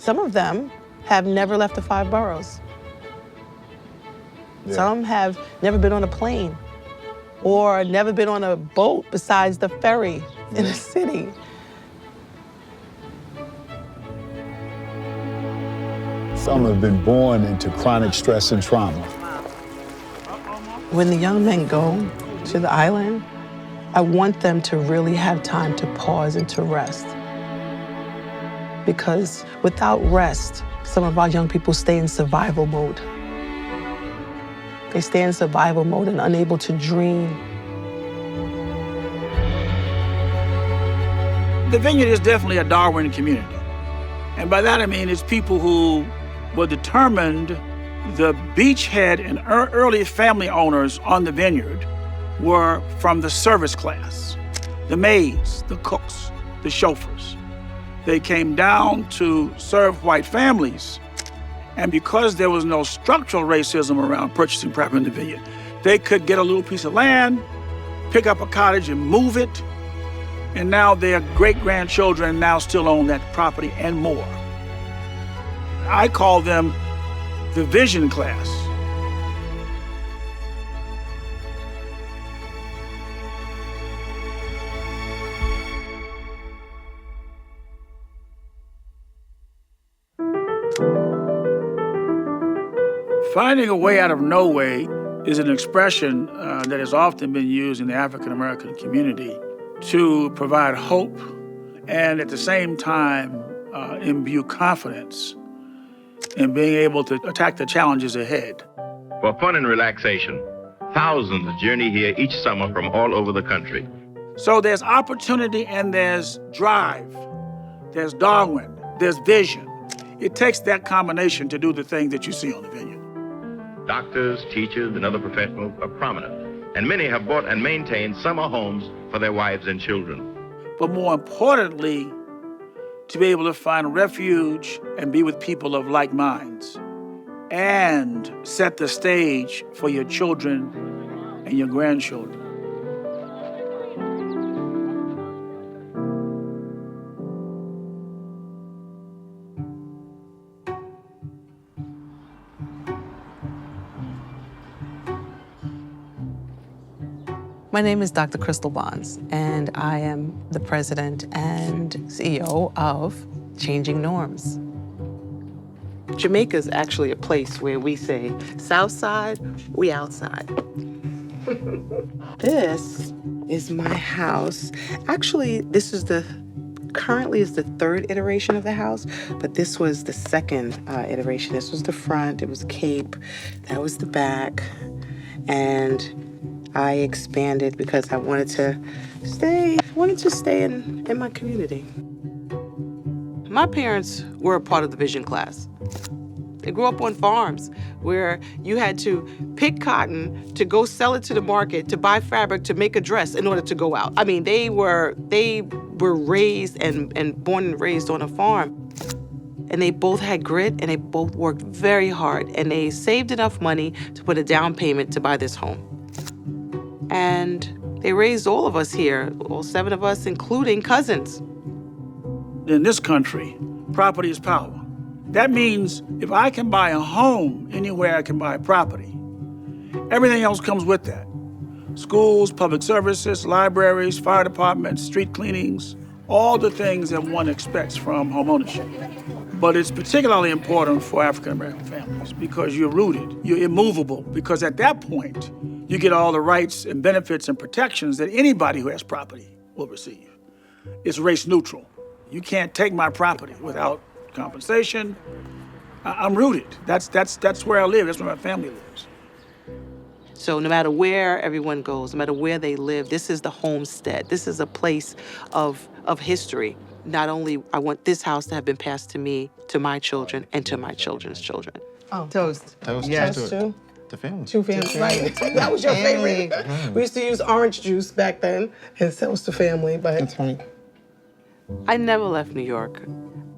Some of them have never left the 5 boroughs. Yeah. Some have never been on a plane or never been on a boat besides the ferry in the city. Some have been born into chronic stress and trauma. When the young men go to the island, I want them to really have time to pause and to rest. Because without rest, some of our young people stay in survival mode. They stay in survival mode and unable to dream. The Vineyard is definitely a Darwin community. And by that I mean it's people who were determined. The beachhead and early family owners on the Vineyard were from the service class, the maids, the cooks, the chauffeurs. They came down to serve white families, and because there was no structural racism around purchasing property in the Vineyard, they could get a little piece of land, pick up a cottage and move it, and now their great-grandchildren now still own that property and more. I call them the vision class. Finding a way out of no way is an expression that has often been used in the African American community to provide hope and at the same time imbue confidence in being able to attack the challenges ahead. For fun and relaxation, thousands journey here each summer from all over the country. So there's opportunity and there's drive. There's Darwin, there's vision. It takes that combination to do the things that you see on the Vineyard. Doctors, teachers, and other professionals are prominent, and many have bought and maintained summer homes for their wives and children. But more importantly, to be able to find refuge and be with people of like minds and set the stage for your children and your grandchildren. My name is Dr. Crystal Bonds, and I am the president and CEO of Changing Norms. Jamaica is actually a place where we say, South Side, we outside. This is my house. Actually, this is currently is the 3rd iteration of the house, but this was the 2nd iteration. This was the front, it was Cape, that was the back, and I expanded because I wanted to stay in my community. My parents were a part of the vision class. They grew up on farms where you had to pick cotton to go sell it to the market, to buy fabric, to make a dress in order to go out. I mean, they were raised and born and raised on a farm. And they both had grit and they both worked very hard and they saved enough money to put a down payment to buy this home. And they raised all of us here, all 7 of us, including cousins. In this country, property is power. That means if I can buy a home anywhere I can buy property, everything else comes with that. Schools, public services, libraries, fire departments, street cleanings, all the things that one expects from home ownership. But it's particularly important for African American families because you're rooted, you're immovable, because at that point, you get all the rights and benefits and protections that anybody who has property will receive. It's race neutral. You can't take my property without compensation. I'm rooted. That's where I live. That's where my family lives. So no matter where everyone goes, no matter where they live, this is the homestead. This is a place of history. Not only I want this house to have been passed to me, to my children, and to my children's children. Oh. Toast. Yes. Toast too. The family. 2 families, right. That was your favorite. We used to use orange juice back then, and so was the family, but. That's funny. I never left New York.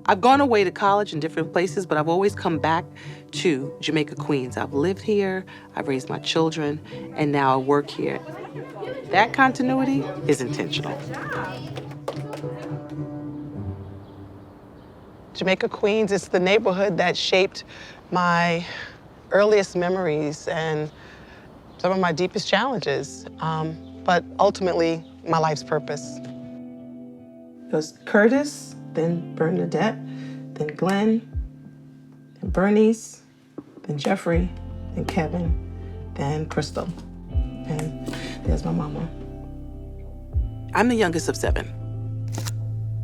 I've gone away to college in different places, but I've always come back to Jamaica, Queens. I've lived here, I've raised my children, and now I work here. That continuity is intentional. Jamaica, Queens, it's the neighborhood that shaped my earliest memories and some of my deepest challenges, but ultimately my life's purpose. It was Curtis, then Bernadette, then Glenn, then Bernice, then Jeffrey, then Kevin, then Crystal. And there's my mama. I'm the youngest of 7.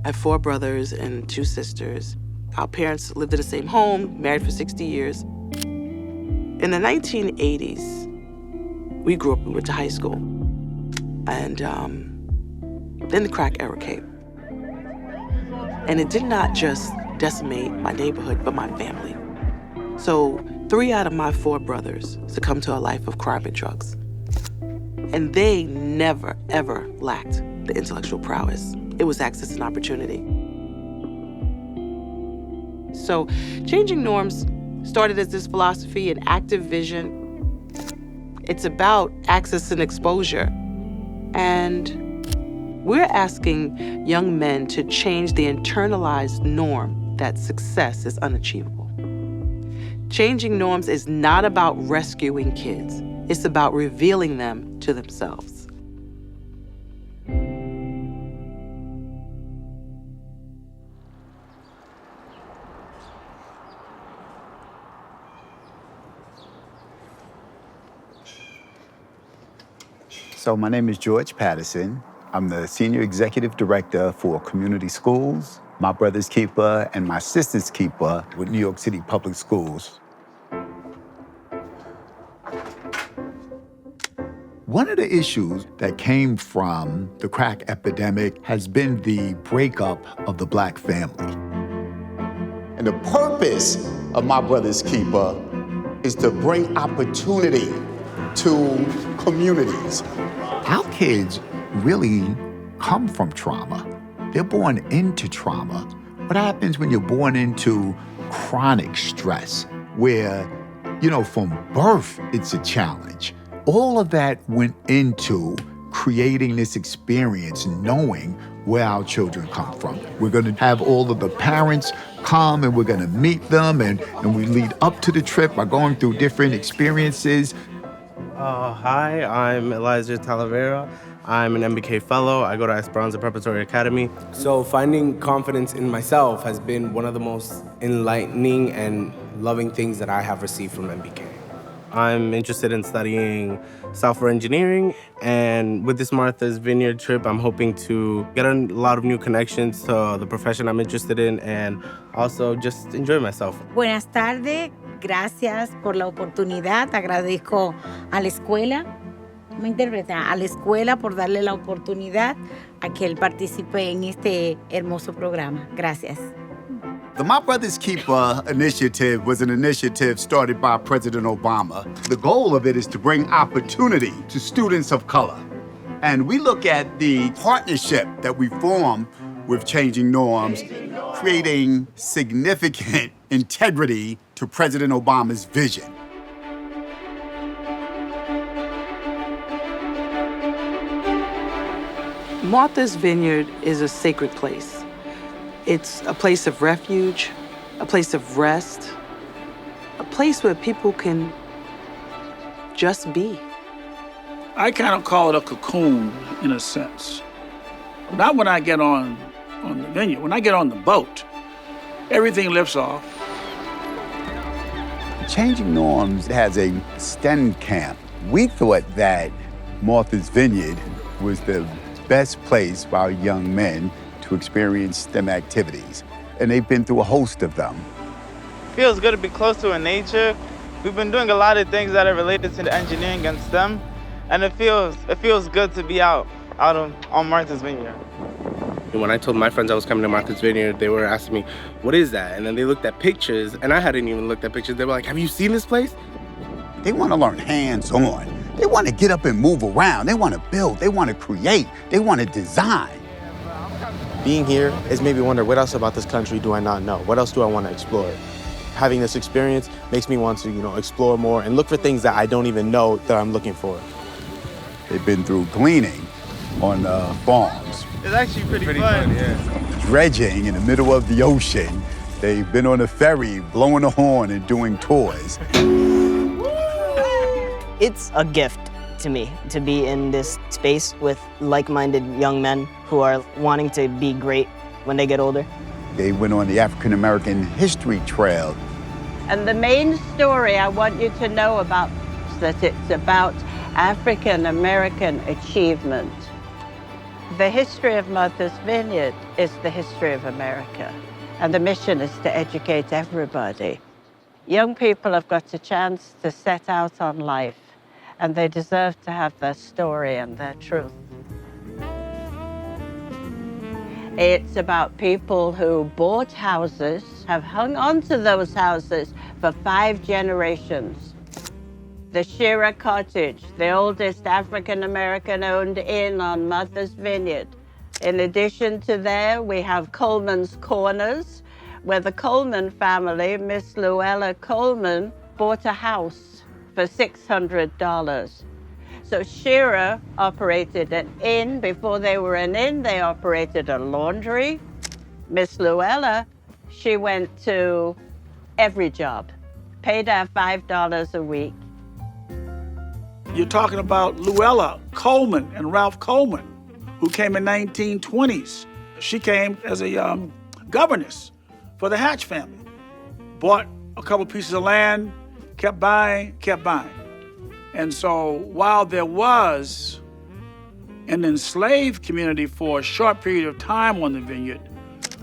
I have 4 brothers and 2 sisters. Our parents lived in the same home, married for 60 years. In the 1980s, we grew up, we went to high school. And then the crack era came. And it did not just decimate my neighborhood, but my family. So 3 out of my 4 brothers succumbed to a life of crime and drugs. And they never, ever lacked the intellectual prowess. It was access and opportunity. So Changing Norms started as this philosophy, an active vision. It's about access and exposure. And we're asking young men to change the internalized norm that success is unachievable. Changing Norms is not about rescuing kids. It's about revealing them to themselves. So my name is George Patterson. I'm the Senior Executive Director for Community Schools, my brother's keeper, and my sister's keeper with New York City Public Schools. One of the issues that came from the crack epidemic has been the breakup of the Black family. And the purpose of my brother's keeper is to bring opportunity to communities. Our kids really come from trauma. They're born into trauma. What happens when you're born into chronic stress, where, from birth, it's a challenge? All of that went into creating this experience, knowing where our children come from. We're gonna have all of the parents come and we're gonna meet them, and we lead up to the trip by going through different experiences. Hi, I'm Elijah Talavera. I'm an MBK fellow. I go to Esperanza Preparatory Academy. So finding confidence in myself has been one of the most enlightening and loving things that I have received from MBK. I'm interested in studying software engineering, and with this Martha's Vineyard trip, I'm hoping to get a lot of new connections to the profession I'm interested in and also just enjoy myself. Buenas tardes, gracias por la oportunidad. Agradezco a la escuela, me interpreta, a la escuela por darle la oportunidad a que él participe en este hermoso programa. Gracias. The My Brother's Keeper initiative was an initiative started by President Obama. The goal of it is to bring opportunity to students of color. And we look at the partnership that we form with Changing Norms, creating significant integrity to President Obama's vision. Martha's Vineyard is a sacred place. It's a place of refuge, a place of rest, a place where people can just be. I kind of call it a cocoon in a sense. Not when I get on the vineyard. When I get on the boat, everything lifts off. Changing Norms has a STEM camp. We thought that Martha's Vineyard was the best place for our young men to experience STEM activities, and they've been through a host of them. Feels good to be close to nature. We've been doing a lot of things that are related to the engineering and STEM, and it feels good to be out on Martha's Vineyard. When I told my friends I was coming to Martha's Vineyard, they were asking me, what is that? And then they looked at pictures, and I hadn't even looked at pictures. They were like, have you seen this place? They want to learn hands-on. They want to get up and move around. They want to build. They want to create. They want to design. Being here is made me wonder, what else about this country do I not know? What else do I want to explore? Having this experience makes me want to, explore more and look for things that I don't even know that I'm looking for. They've been through gleaning on farms. It's actually pretty fun. Dredging in the middle of the ocean. They've been on the ferry, blowing the horn and doing tours. It's a gift to me to be in this space with like-minded young men who are wanting to be great when they get older. They went on the African American History Trail. And the main story I want you to know about is that it's about African American achievement. The history of Martha's Vineyard is the history of America, and the mission is to educate everybody. Young people have got a chance to set out on life, and they deserve to have their story and their truth. It's about people who bought houses, have hung on to those houses for 5 generations. The Shearer Cottage, the oldest African-American owned inn on Martha's Vineyard. In addition to there, we have Coleman's Corners, where the Coleman family, Miss Luella Coleman, bought a house for $600. So Shearer operated an inn. Before they were an inn, they operated a laundry. Miss Luella, she went to every job, paid her $5 a week. You're talking about Luella Coleman and Ralph Coleman, who came in 1920s. She came as a governess for the Hatch family. Bought a couple pieces of land, kept buying. And so while there was an enslaved community for a short period of time on the vineyard,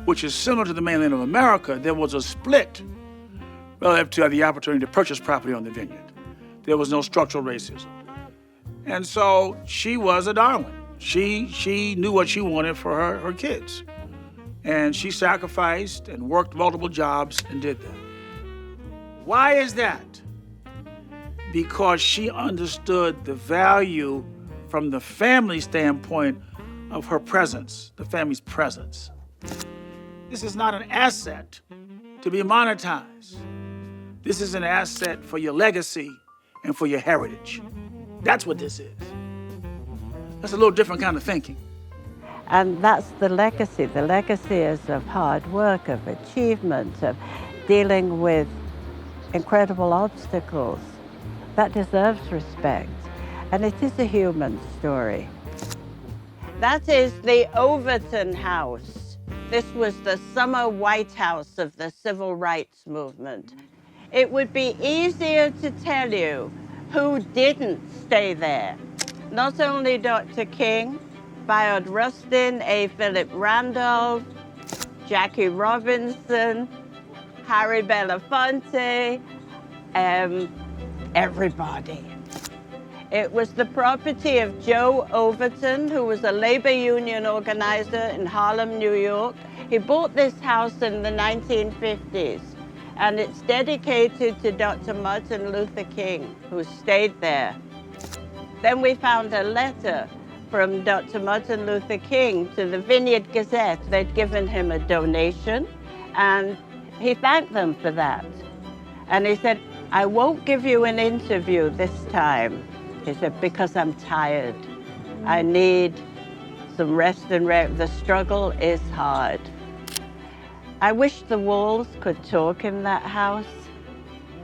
which is similar to the mainland of America, there was a split relative to the opportunity to purchase property on the vineyard. There was no structural racism. And so she was a darling. She knew what she wanted for her kids. And she sacrificed and worked multiple jobs and did that. Why is that? Because she understood the value from the family standpoint of her presence, the family's presence. This is not an asset to be monetized. This is an asset for your legacy and for your heritage. That's what this is. That's a little different kind of thinking. And that's the legacy. The legacy is of hard work, of achievement, of dealing with incredible obstacles. That deserves respect. And it is a human story. That is the Overton House. This was the summer White House of the Civil Rights Movement. It would be easier to tell you who didn't stay there. Not only Dr. King, Bayard Rustin, A. Philip Randolph, Jackie Robinson, Harry Belafonte, everybody. It was the property of Joe Overton, who was a labor union organizer in Harlem, New York. He bought this house in the 1950s, and it's dedicated to Dr. Martin Luther King, who stayed there. Then we found a letter from Dr. Martin Luther King to the Vineyard Gazette. They'd given him a donation, and he thanked them for that. And he said, "I won't give you an interview this time." He said, "because I'm tired. I need some rest and the struggle is hard." I wish the walls could talk in that house,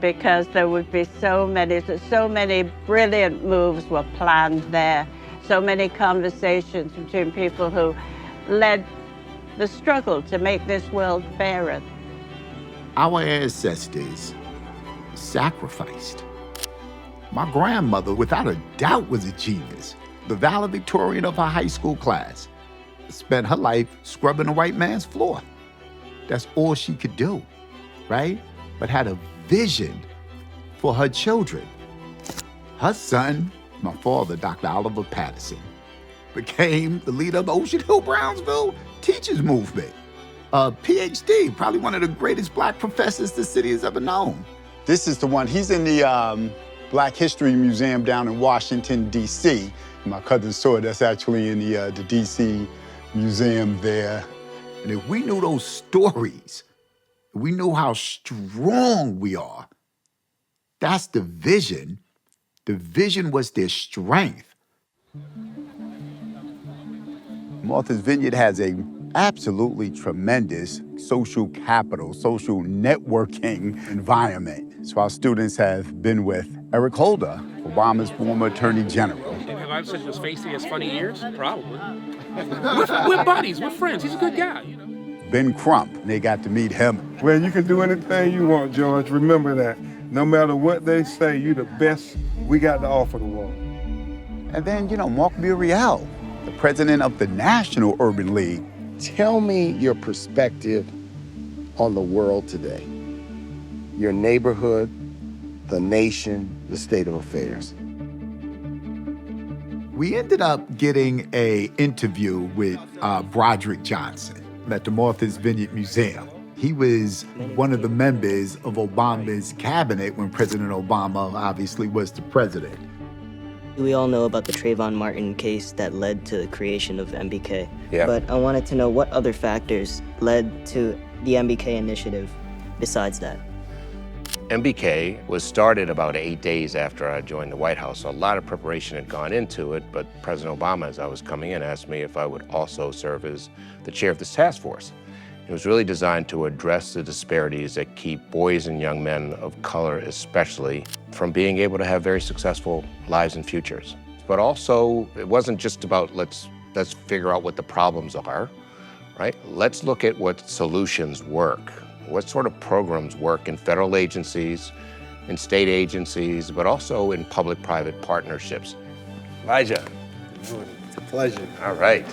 because there would be so many brilliant moves were planned there, so many conversations between people who led the struggle to make this world fairer. Our ancestors sacrificed. My grandmother, without a doubt, was a genius. The valedictorian of her high school class. Spent her life scrubbing a white man's floor. That's all she could do, right? But had a vision for her children. Her son, my father, Dr. Oliver Patterson, became the leader of the Ocean Hill-Brownsville Teachers Movement. A PhD, probably one of the greatest Black professors the city has ever known. This is the one, he's in the Black History Museum down in Washington, D.C. My cousin saw it, that's actually in the D.C. Museum there. And if we knew those stories, we knew how strong we are. That's the vision. The vision was their strength. Martha's Vineyard has a absolutely tremendous social capital, social networking environment. So our students have been with Eric Holder, Obama's former Attorney General. Have I said his face he has funny ears? Probably. We're buddies, we're friends. He's a good guy, you know. Ben Crump, they got to meet him. Well, you can do anything you want, George. Remember that. No matter what they say, you the best we got to offer the world. And then, Mark Muriel, the president of the National Urban League. Tell me your perspective on the world today, your neighborhood, the nation, the state of affairs. We ended up getting an interview with Broderick Johnson at the Martha's Vineyard Museum. He was one of the members of Obama's cabinet when President Obama obviously was the president. We all know about the Trayvon Martin case that led to the creation of MBK. Yeah. But I wanted to know what other factors led to the MBK initiative besides that. MBK was started about 8 days after I joined the White House. So a lot of preparation had gone into it, but President Obama, as I was coming in, asked me if I would also serve as the chair of this task force. It was really designed to address the disparities that keep boys and young men of color especially from being able to have very successful lives and futures. But also, it wasn't just about let's figure out what the problems are, right? Let's look at what solutions work. What sort of programs work in federal agencies, in state agencies, but also in public-private partnerships. Elijah. It's a pleasure. All right.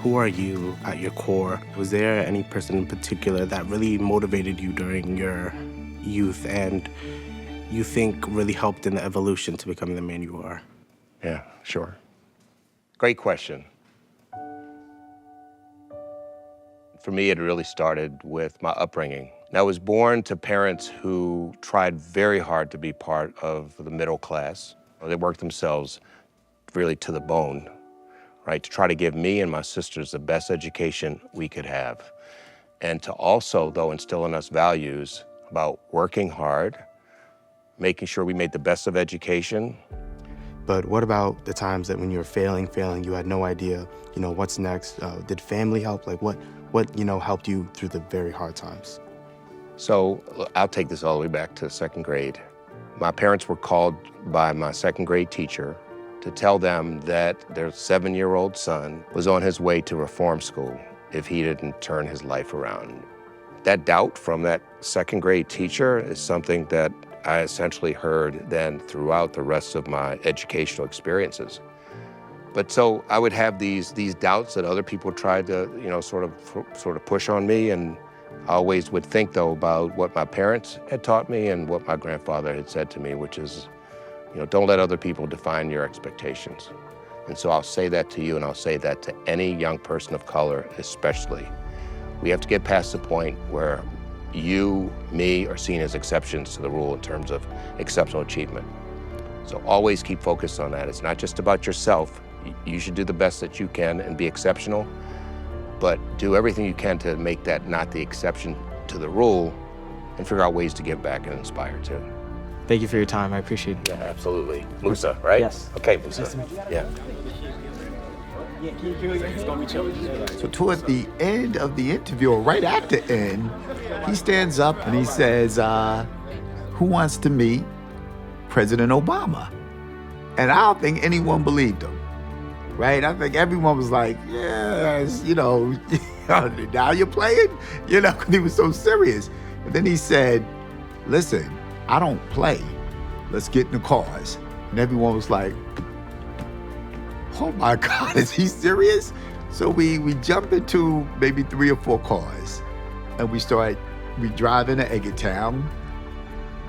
Who are you at your core? Was there any person in particular that really motivated you during your youth and you think really helped in the evolution to becoming the man you are? Yeah, sure. Great question. For me, it really started with my upbringing. I was born to parents who tried very hard to be part of the middle class. They worked themselves really to the bone, right, to try to give me and my sisters the best education we could have. And to also, though, instill in us values about working hard, making sure we made the best of education. But what about the times that when you were failing, you had no idea, what's next? Did family help? Like what helped you through the very hard times? So I'll take this all the way back to second grade. My parents were called by my second grade teacher to tell them that their 7-year-old son was on his way to reform school if he didn't turn his life around. That doubt from that second grade teacher is something that I essentially heard then throughout the rest of my educational experiences. But so I would have these doubts that other people tried to, sort of push on me, and I always would think though about what my parents had taught me and what my grandfather had said to me, which is, don't let other people define your expectations. And so I'll say that to you, and I'll say that to any young person of color especially. We have to get past the point where you, me, are seen as exceptions to the rule in terms of exceptional achievement. So always keep focused on that. It's not just about yourself. You should do the best that you can and be exceptional, but do everything you can to make that not the exception to the rule and figure out ways to give back and inspire too. Thank you for your time. I appreciate it. Yeah, absolutely. Musa, right? Yes. Okay, Musa. Nice to meet you. Yeah. So toward the end of the interview, or right at the end, he stands up and he says, who wants to meet President Obama? And I don't think anyone believed him, right? I think everyone was like, yes, now you're playing? Because he was so serious. And then he said, listen, I don't play. Let's get in the cars. And everyone was like, oh my God, is he serious? So we jump into maybe 3 or 4 cars and we drive into Eggetown.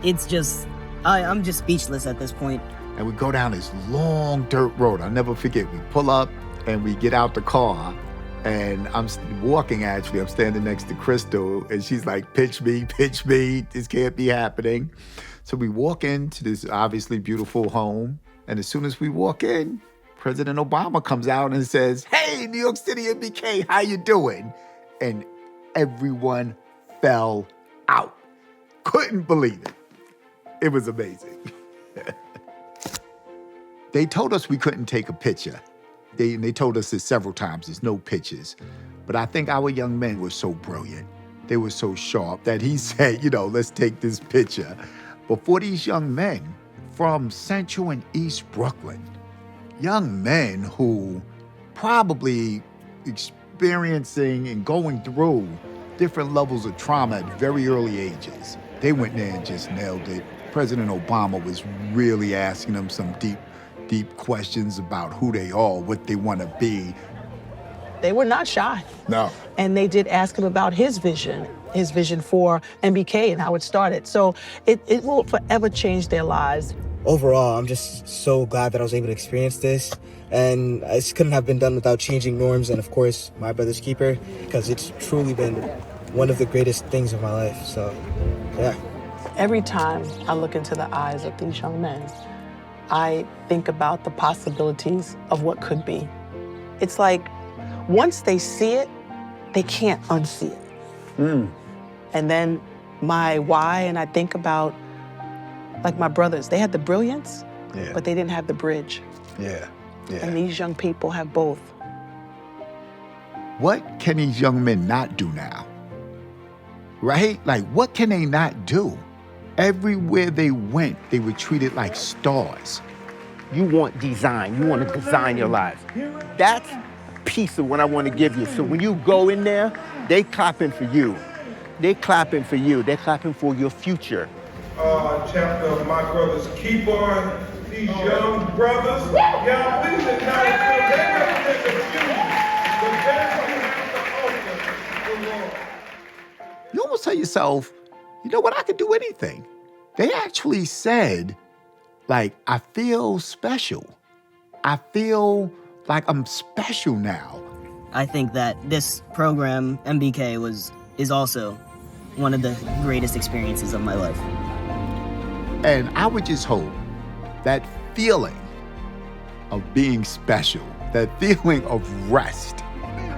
It's just, I'm just speechless at this point. And we go down this long dirt road. I'll never forget. We pull up and we get out the car and I'm walking actually. I'm standing next to Crystal and she's like, pitch me. This can't be happening. So we walk into this obviously beautiful home. And as soon as we walk in, President Obama comes out and says, hey, New York City MBK, how you doing? And everyone fell out. Couldn't believe it. It was amazing. They told us we couldn't take a picture. They told us this several times, there's no pictures. But I think our young men were so brilliant. They were so sharp that he said, let's take this picture. But for these young men from Central and East Brooklyn, young men who probably experiencing and going through different levels of trauma at very early ages, they went there and just nailed it. President Obama was really asking them some deep questions about who they are, what they want to be. They were not shy. No. And they did ask him about his vision for MBK and how it started. So it will forever change their lives. Overall, I'm just so glad that I was able to experience this. And this couldn't have been done without changing norms and, of course, My Brother's Keeper, because it's truly been one of the greatest things of my life. So, yeah. Every time I look into the eyes of these young men, I think about the possibilities of what could be. It's like, once they see it, they can't unsee it. And then my why, and I think about, like my brothers, they had the brilliance, but they didn't have the bridge. And these young people have both. What can these young men not do now? Right? Like, what can they not do? Everywhere they went, they were treated like stars. You want design. You want to design your lives. That's a piece of what I want to give you. So when you go in there, they clapping for you. They clapping for you. They're clapping for your future. Chapter of My Brother's Keeper. These young brothers, y'all think that now they represent the future. But that's what you have to offer the Lord. You almost tell yourself, you know what, I could do anything. They actually said, like, I feel special. I feel like I'm special now. I think that this program, MBK, is also one of the greatest experiences of my life. And I would just hope that feeling of being special, that feeling of rest,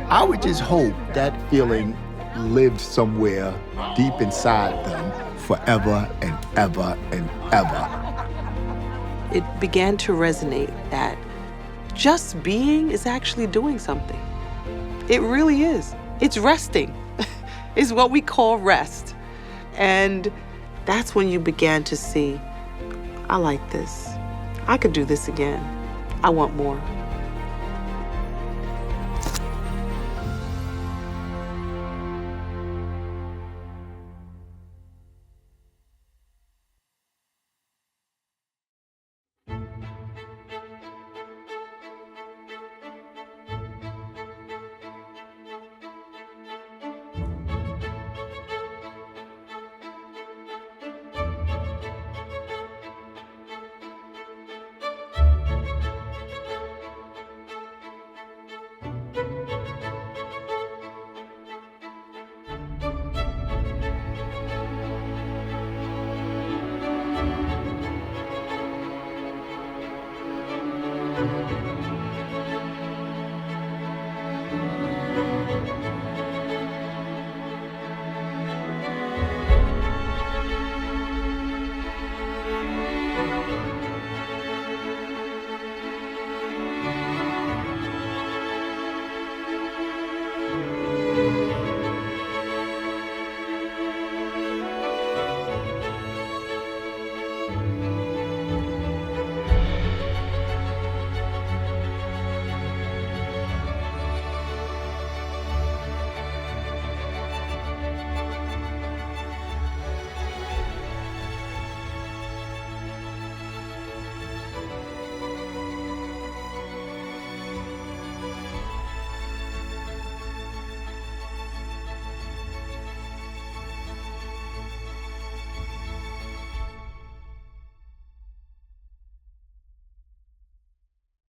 I would just hope that feeling lived somewhere deep inside them forever and ever and ever. It began to resonate that just being is actually doing something. It really is. It's resting. It's what we call rest. And that's when you began to see, I like this. I could do this again. I want more.